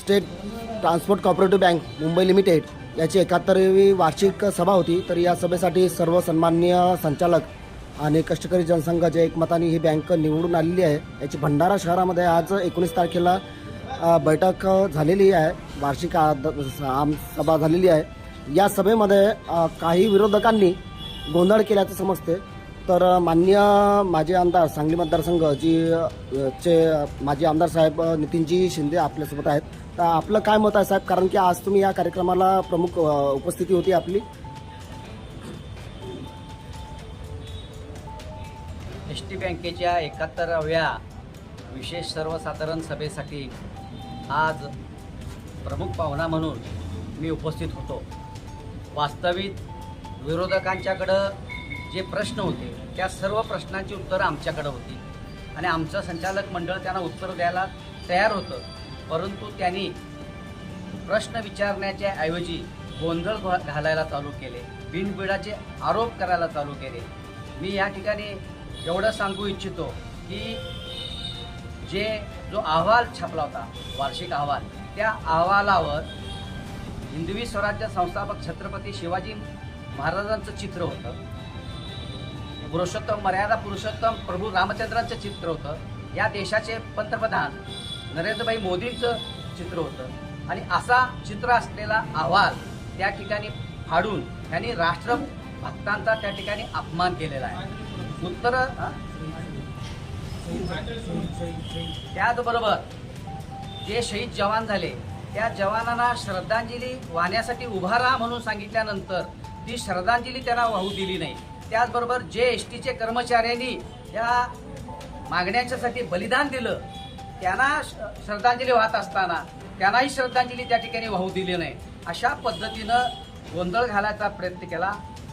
State transport cooperative bank Mumbai limited याची 71वी वार्षिक सभा होती। तर या सभेसाठी सर्व सन्माननीय संचालक आणि कष्टकरी जनसंघाच्या एकमताने ही बँक निवडून आलेली आहे। याची भंडारा शहरामध्ये आज 19 तारखेला बैठक झालेली आहे, वार्षिक आम सभा झालेली आहे। या सभेमध्ये काही विरोधकांनी गोंधळ केल्याचं समजते। तर माननीय माजी आमदार सांगली मतदारसंघ चे माजी आमदार साहेब नितीनजी शिंदे आपल्यासोबत आहेत। तर आपलं काय मत आहे साहेब, कारण की आज तुम्ही या कार्यक्रमाला प्रमुख उपस्थिती होती आपली। एसटी बँकेच्या 71व्या विशेष सर्वसाधारण सभेसाठी आज प्रमुख पाहुणा म्हणून मी उपस्थित होतो। वास्तविक विरोधकांच्याकडं जे प्रश्न होते त्या सर्व प्रश्नांची उत्तरं आमच्याकडे होती आणि आमचं संचालक मंडळ त्यांना उत्तर द्यायला तयार होतं, परंतु त्यांनी प्रश्न विचारण्याच्या ऐवजी गोंधळ घालायला चालू केले, बिनबिडाचे आरोप करायला चालू केले। मी या ठिकाणी एवढं सांगू इच्छितो की जो अहवाल छापला होता, वार्षिक अहवाल, त्या अहवालावर हिंदवी स्वराज्य संस्थापक छत्रपती शिवाजी महाराजांचं चित्र होतं, पुरुषोत्तम मर्यादा पुरुषोत्तम प्रभू रामचंद्रांचं चित्र होतं, या देशाचे पंतप्रधान नरेंद्रभाई मोदींचं चित्र होतं आणि असा चित्र असलेला अहवाल त्या ठिकाणी फाडून त्यांनी राष्ट्रभक्तांचा त्या ठिकाणी अपमान केलेला आहे। उत्तर त्याचबरोबर जे शहीद जवान झाले त्या जवानांना श्रद्धांजली वाहण्यासाठी उभा राहा म्हणून सांगितल्यानंतर ती श्रद्धांजली त्यांना वाहू दिली नाही। त्याचबरोबर जे एसटीचे कर्मचाऱ्यांनी या मागण्यांच्यासाठी बलिदान दिलं त्यांना श्रद्धांजली वाहत असताना त्यांनाही श्रद्धांजली त्या ठिकाणी वाहू दिली नाही। अशा पद्धतीनं गोंधळ घालायचा प्रयत्न केला।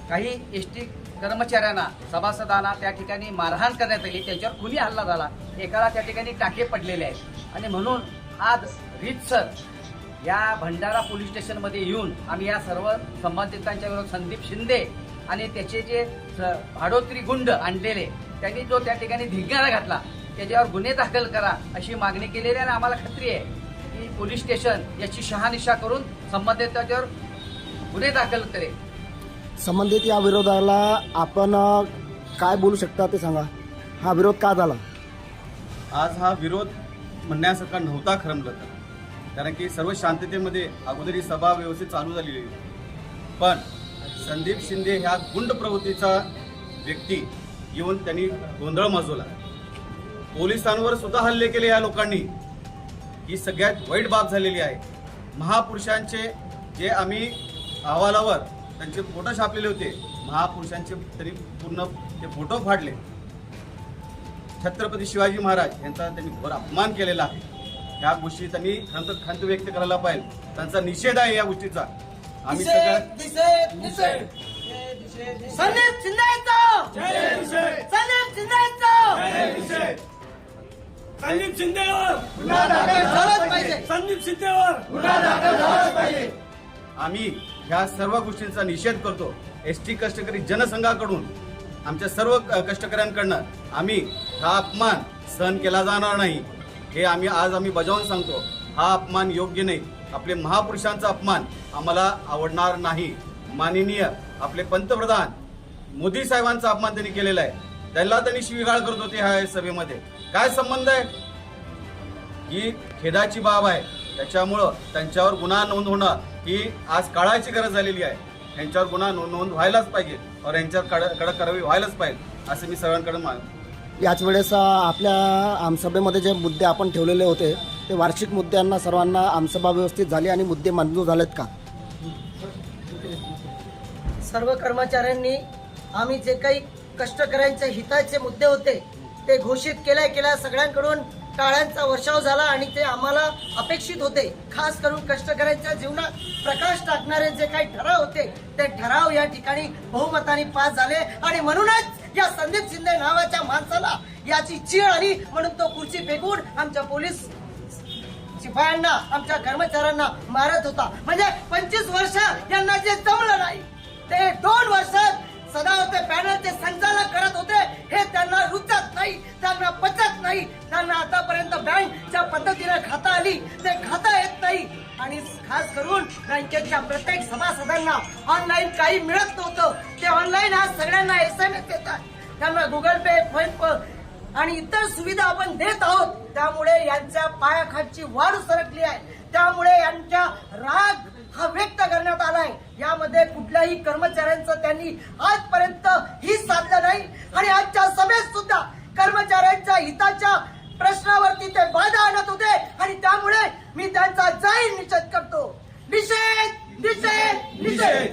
काही एसटी कर्मचाऱ्यांना सभासदांना त्या ठिकाणी मारहाण करण्यात आली, त्यांच्यावर खुनी हल्ला झाला, एकाला त्या ठिकाणी टाके पडलेले आहेत आणि म्हणून आज रीतसर या भंडारा पोलीस स्टेशनमध्ये येऊन आम्ही या सर्व संबंधितांच्या विरोधात संदीप शिंदे आणि त्याचे जे भाडोत्री गुंड आणलेले त्यांनी जो त्या ठिकाणी धिंगाणा घातला त्याच्यावर गुन्हे दाखल करा अशी मागणी केलेली आहे। आम्हाला खात्री आहे की पोलीस स्टेशन याची शहानिशा करून संबंधितांच्यावर गुन्हे दाखल करेल। संबंधित या विरोधाला आपण काय बोलू शकता ते सांगा। हा विरोध का झाला? आज हा विरोध म्हणण्यासारखा नव्हता खरं म्हटलं तर, कारण की सर्व शांततेमध्ये अगोदर ही सभा व्यवस्थित चालू झालेली होती, पण संदीप शिंदे ह्या गुंड प्रवृत्तीचा व्यक्ती येऊन त्यांनी गोंधळ माजवला, पोलिसांवर सुद्धा हल्ले केले या लोकांनी। ही सगळ्यात वाईट बाब झालेली आहे। महापुरुषांचे जे आम्ही अहवालावर त्यांचे फोटो छापलेले होते, महापुरुषांचे तरी पूर्ण ते फोटो फाडले। छत्रपती शिवाजी महाराज यांचा त्यांनी घोर अपमान केलेला आहे। या गोष्टी त्यांनी खंत व्यक्त करायला पाहिजे, त्यांचा निषेध आहे या गोष्टीचा। आम्ही आम्ही ह्या सर्व गोष्टींचा निषेध करतो। एसटी कष्टकरी जनसंघाकडून आमच्या सर्व कष्टकऱ्यांकडनं आम्ही हा अपमान सहन केला जाणार नाही, हे आम्ही बजावून सांगतो। हा अपमान योग्य नाही, आपले महापुरुषांचा अपमान आम्हाला आवडणार नाही। माननीय आपले पंतप्रधान मोदी साहेबांचा अपमान त्यांनी केलेला आहे, त्याला त्यांनी शिवीगाळ करत होते ह्या सभेमध्ये। काय संबंध आहे? ही खेदाची बाब आहे। त्याच्यामुळं त्यांच्यावर गुन्हा नोंद होणं ही आज काळाची गरज झालेली आहे। यांच्यावर गुन्हा नोंद व्हायलाच पाहिजे और यांच्यावर कडक कारवाई व्हायलाच पाहिजे असं मी सर्वांकडे मागतो। याच वेळेस आपल्या आमसभेमध्ये जे मुद्दे आपण ठेवलेले होते ते वार्षिक मुद्द्यांना सर्वांना आमसभा व्यवस्थित झाली आणि मुद्दे मंजूर झालेत का? सर्व कर्मचाऱ्यांनी आम्ही जे काही कष्टकऱ्यांच्या हिताचे मुद्दे होते ते घोषित केल्या सगळ्यांकडून टाळ्यांचा वर्षाव झाला आणि ते आम्हाला अपेक्षित होते। खास करून कष्टकऱ्यांच्या जीवनात प्रकाश टाकणारे जे काही ठराव होते ते ठराव या ठिकाणी बहुमताने पास झाले आणि म्हणूनच या संदीप शिंदे नावाच्या माणसाला याची चीड आली, म्हणून तो खुर्ची फेकून आमच्या पोलीस शिपायांना आमच्या कर्मचाऱ्यांना मारत होता। म्हणजे 25 वर्ष यांना जे जमलं नाही ते 2 वर्षात सदा होते पॅनलचे संचालक करत होते, हे त्यांना रुचत नाही, त्यांना पचत नाही। त्यांना आतापर्यंत बँक ज्या पद्धतीने खाता आली ते खाता येत नाही आणि खास करून बँकेच्या प्रत्येक सभासदांना ऑनलाईन काही मिळत नव्हतं ते ऑनलाईन आज सगळ्यांना SMS येतात, त्यांना गुगल पे, फोन पे आणि इतर सुविधा आपण देत आहोत. त्यामुळे यांच्या पायाखालची वाढ सरकली आहे. त्यामुळे यांच्या राग हा व्यक्त करण्यात आलाय. यामध्ये कुठल्याही कर्मचाऱ्यांचं त्यांनी आजपर्यंत ही साधलं नाही आणि आजच्या सभेत सुद्धा कर्मचाऱ्यांच्या हिताच्या प्रश्नावरती ते वादा आणत होते आणि त्यामुळे मी त्यांचा जाहीर निषेध करतो. निषेध निषेध निषेध.